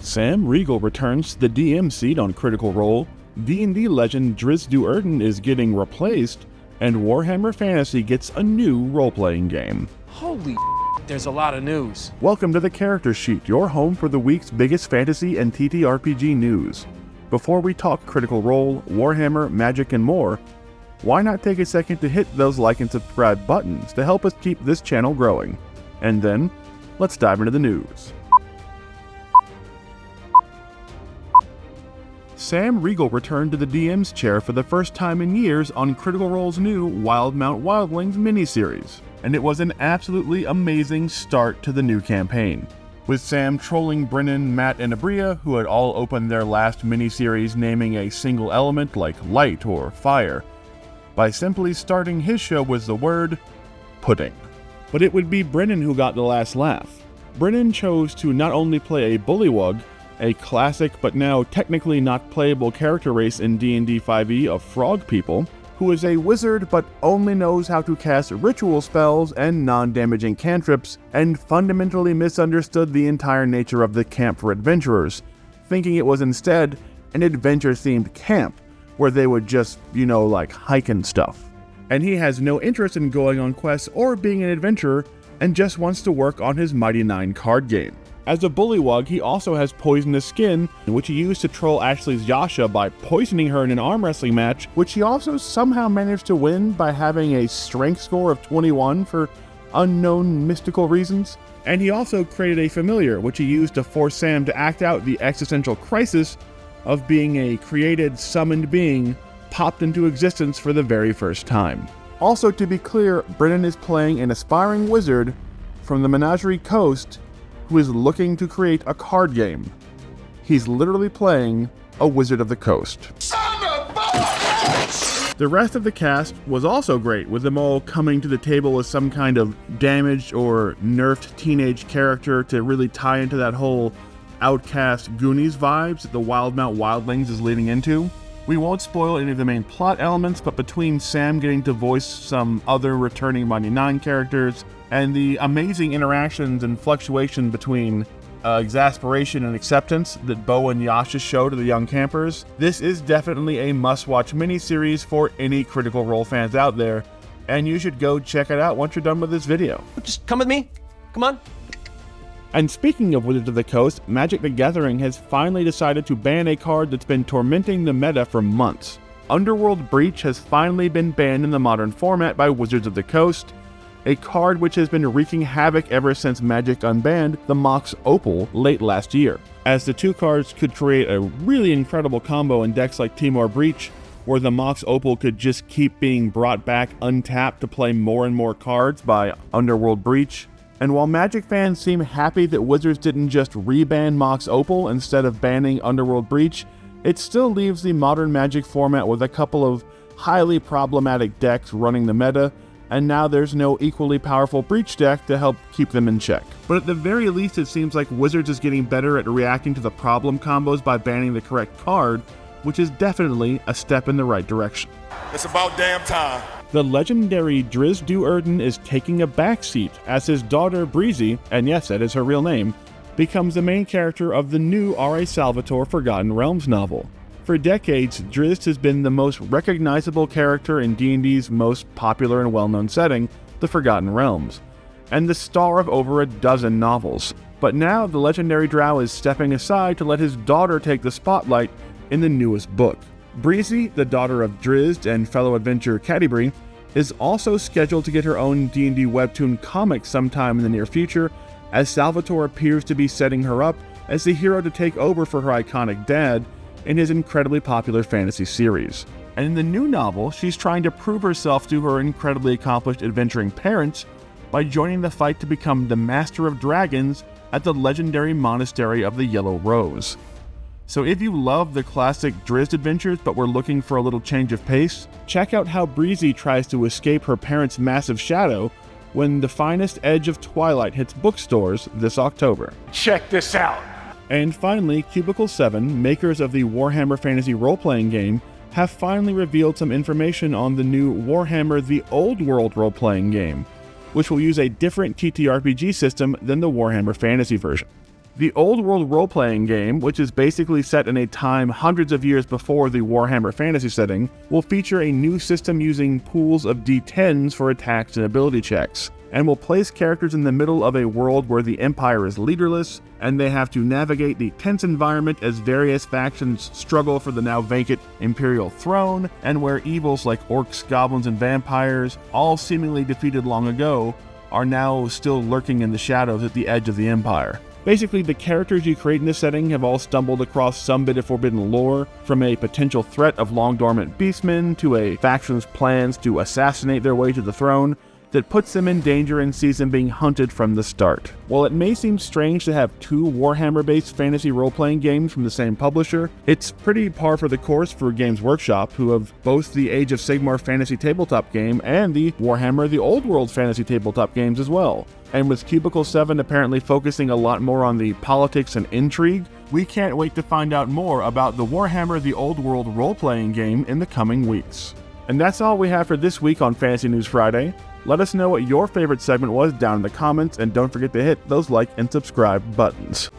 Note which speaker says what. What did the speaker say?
Speaker 1: Sam Riegel returns to the DM seat on Critical Role, D&D legend Drizz't Do'Urden is getting replaced, and Warhammer Fantasy gets a new role-playing game.
Speaker 2: Holy there's a lot of news.
Speaker 1: Welcome to the Character Sheet, your home for the week's biggest fantasy and TTRPG news. Before we talk Critical Role, Warhammer, Magic, and more, why not take a second to hit those like and subscribe buttons to help us keep this channel growing? And then, let's dive into the news. Sam Riegel returned to the DM's chair for the first time in years on Critical Role's new Wildemount Wildlings miniseries, and it was an absolutely amazing start to the new campaign. With Sam trolling Brennan, Matt, and Abria, who had all opened their last miniseries naming a single element like light or fire, by simply starting his show with the word pudding. But it would be Brennan who got the last laugh. Brennan chose to not only play a bullywug, a classic but now technically not playable character race in D&D 5e of frog people, who is a wizard but only knows how to cast ritual spells and non-damaging cantrips, and fundamentally misunderstood the entire nature of the camp for adventurers, thinking it was instead an adventure-themed camp, where they would just, like hike and stuff. And he has no interest in going on quests or being an adventurer, and just wants to work on his Mighty Nein card game. As a bullywug, he also has poisonous skin, which he used to troll Ashley's Yasha by poisoning her in an arm wrestling match, which he also somehow managed to win by having a strength score of 21 for unknown mystical reasons. And he also created a familiar, which he used to force Sam to act out the existential crisis of being a created, summoned being popped into existence for the very first time. Also, to be clear, Brennan is playing an aspiring wizard from the Menagerie Coast who is looking to create a card game. He's literally playing a Wizard of the Coast. The rest of the cast was also great, with them all coming to the table as some kind of damaged or nerfed teenage character to really tie into that whole outcast Goonies vibes that the Wildemount Wildlings is leading into. We won't spoil any of the main plot elements, but between Sam getting to voice some other returning Mighty Nein characters, and the amazing interactions and fluctuation between exasperation and acceptance that Bo and Yasha show to the young campers, this is definitely a must-watch miniseries for any Critical Role fans out there, and you should go check it out once you're done with this video.
Speaker 2: Just come with me. Come on.
Speaker 1: And speaking of Wizards of the Coast, Magic the Gathering has finally decided to ban a card that's been tormenting the meta for months. Underworld Breach has finally been banned in the modern format by Wizards of the Coast, a card which has been wreaking havoc ever since Magic unbanned the Mox Opal late last year, as the two cards could create a really incredible combo in decks like Timor Breach, where the Mox Opal could just keep being brought back untapped to play more and more cards by Underworld Breach. And while Magic fans seem happy that Wizards didn't just reban Mox Opal instead of banning Underworld Breach, it still leaves the modern Magic format with a couple of highly problematic decks running the meta, and now there's no equally powerful Breach deck to help keep them in check. But at the very least, it seems like Wizards is getting better at reacting to the problem combos by banning the correct card, which is definitely a step in the right direction.
Speaker 3: It's about damn time.
Speaker 1: The legendary Drizz't Do'Urden is taking a backseat as his daughter Breezy, and yes, that is her real name, becomes the main character of the new R.A. Salvatore Forgotten Realms novel. For decades, Drizz't has been the most recognizable character in D&D's most popular and well-known setting, the Forgotten Realms, and the star of over a dozen novels. But now the legendary drow is stepping aside to let his daughter take the spotlight in the newest book. Breezy, the daughter of Drizz't and fellow adventurer Catti, is also scheduled to get her own D&D webtoon comic sometime in the near future, as Salvatore appears to be setting her up as the hero to take over for her iconic dad in his incredibly popular fantasy series. And in the new novel, she's trying to prove herself to her incredibly accomplished adventuring parents by joining the fight to become the Master of Dragons at the legendary Monastery of the Yellow Rose. So if you love the classic Drizz't adventures but were looking for a little change of pace, check out how Breezy tries to escape her parents' massive shadow when The Finest Edge of Twilight hits bookstores this October.
Speaker 3: Check this out.
Speaker 1: And finally, Cubicle 7, makers of the Warhammer Fantasy role-playing game, have finally revealed some information on the new Warhammer The Old World role-playing game, which will use a different TTRPG system than the Warhammer Fantasy version. The old world role-playing game, which is basically set in a time hundreds of years before the Warhammer fantasy setting, will feature a new system using pools of d10s for attacks and ability checks, and will place characters in the middle of a world where the Empire is leaderless, and they have to navigate the tense environment as various factions struggle for the now vacant Imperial throne, and where evils like orcs, goblins, and vampires, all seemingly defeated long ago, are now still lurking in the shadows at the edge of the Empire. Basically, the characters you create in this setting have all stumbled across some bit of forbidden lore, from a potential threat of long-dormant beastmen to a faction's plans to assassinate their way to the throne, that puts them in danger and sees them being hunted from the start. While it may seem strange to have two Warhammer-based fantasy role-playing games from the same publisher, it's pretty par for the course for Games Workshop, who have both the Age of Sigmar fantasy tabletop game and the Warhammer The Old World fantasy tabletop games as well. And with Cubicle 7 apparently focusing a lot more on the politics and intrigue, we can't wait to find out more about the Warhammer The Old World role-playing game in the coming weeks. And that's all we have for this week on Fantasy News Friday. Let us know what your favorite segment was down in the comments, and don't forget to hit those like and subscribe buttons.